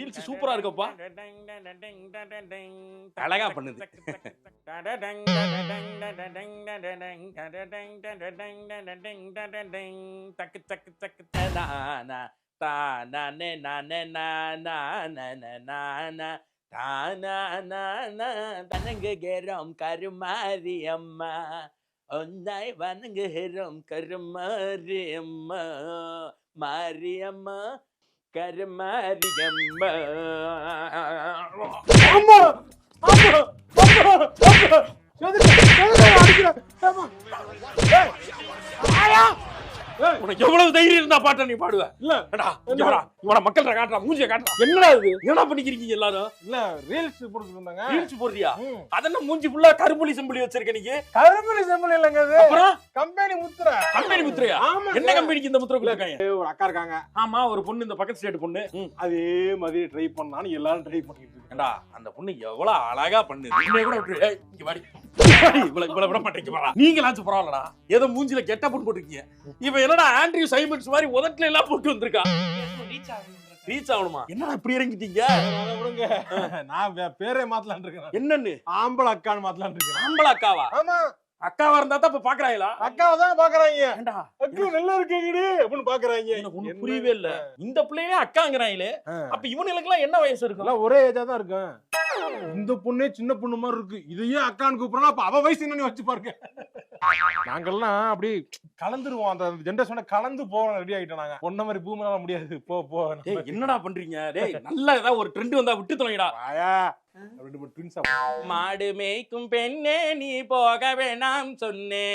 Reels சூப்பரா இருக்குப்பா. அழகா பண்ணுது. தக்கு தக்கு தக்கு தானா தானே நானே நானா நானா தானா வணங்குகிறோம் கருமாரி அம்மா ஒன்னாய் வணங்குகிறோம் கருமாரியம்மா மாரியம்மா கருமாரியம்மா. அம்மா அம்மா அம்மா அம்மா உனக்கு எவ்வளவு தைரியம் இருந்தா பாட்ட நீ பாடுவ? இல்ல இவன மக்கள் காட்டுறா, மூஞ்சிய காட்டுறா. என்னடா இது? என்ன பண்ணிக்கிறீங்க எல்லாரும்? இல்ல ரீல்ஸ் போட்டுட்டு இருந்தாங்க. ரீல்ஸ் போடுறியா? அதென்ன மூஞ்சி ஃபுல்லா கரும்புலி செம்புலி வச்சிருக்க நீ? கரும்புலி செம்புலி இல்லங்க அது. அப்புறம் கம்பெனி முத்திரை. கம்பெனி முத்திரையா? என்ன கம்பெனிக்கு இந்த முத்திரை கொடுத்திருக்காங்க? ஒரு அக்கா இருக்காங்க. ஆமா, ஒரு பொண்ணு இந்த பக்கத்து ஸ்டேட் பொண்ணு. அதே மாதிரி ட்ரை பண்ணான்னு எல்லாரும் ட்ரை பண்ணிட்டு இருக்காங்கடா. அந்த பொண்ணு எவ்வளவு அழகா பண்ணுது. நீங்க கூட விட்டு இங்க வாடி. இவ்வளவு விட மாட்டேங்க. நீங்களாச்சும் பரவாயில்லடா, ஏதோ மூஞ்சில கெட்ட போட்டு போட்டுருக்கீங்க. இவ என்னடா ஆண்ட்ரியூ சைமன்ஸ் மாதிரி உதட்டுல எல்லாம் போட்டு வந்திருக்கா. ரீச் ஆகணுமா? என்னடா இப்படி இறங்கிட்டீங்க? நான் பேரே மாத்தலான்னு இருக்கேன். என்னன்னு? ஆம்பளை அக்கான்னு மாத்தலான்னு இருக்கேன். ஆம்பளை அக்காவா? ஆமா, அக்காவா இருந்தா தான் இப்ப பாக்குறாங்களா? அக்காவை தான் பாக்குறாங்க. ஏண்டா அக்கா நல்லா இருக்கீங்கடி அப்படின்னு பாக்குறாங்க. எனக்கு ஒண்ணும் புரியவே இல்ல. இந்த பிள்ளையே அக்காங்கறாங்களே, அப்ப இவனுங்களுக்கு எல்லாம் என்ன வயசு இருக்கும்? எல்லாம் ஒரே ஏஜா தான் இருக்கும். இந்த பொண்ணே சின்ன பொண்ணு மாதிரி இருக்கு, இதையே அக்கான்னு கூப்பிடறா, அப்ப அவ வயசு என்னன்னு வச்சு பாருங்க. நாங்கெல்லாம் அப்படி கலந்துருவோம், அந்த ஜெனரேஷனை கலந்து போறோம். ரெடி ஆயிட்டோம் நாங்க. பொண்ண மாதிரி பூமனால முடியாது. போ போ. என்னடா பண்றீங்க? டேய், நல்ல ஏதாவது ஒரு ட்ரெண்ட் வந்தா விட்டு தொலைடா. ஆயா ரெண்டு ட்வின்ஸா. மாடு மேய்க்கும் பெண்ணே நீ போக வேணாம் சொன்னே.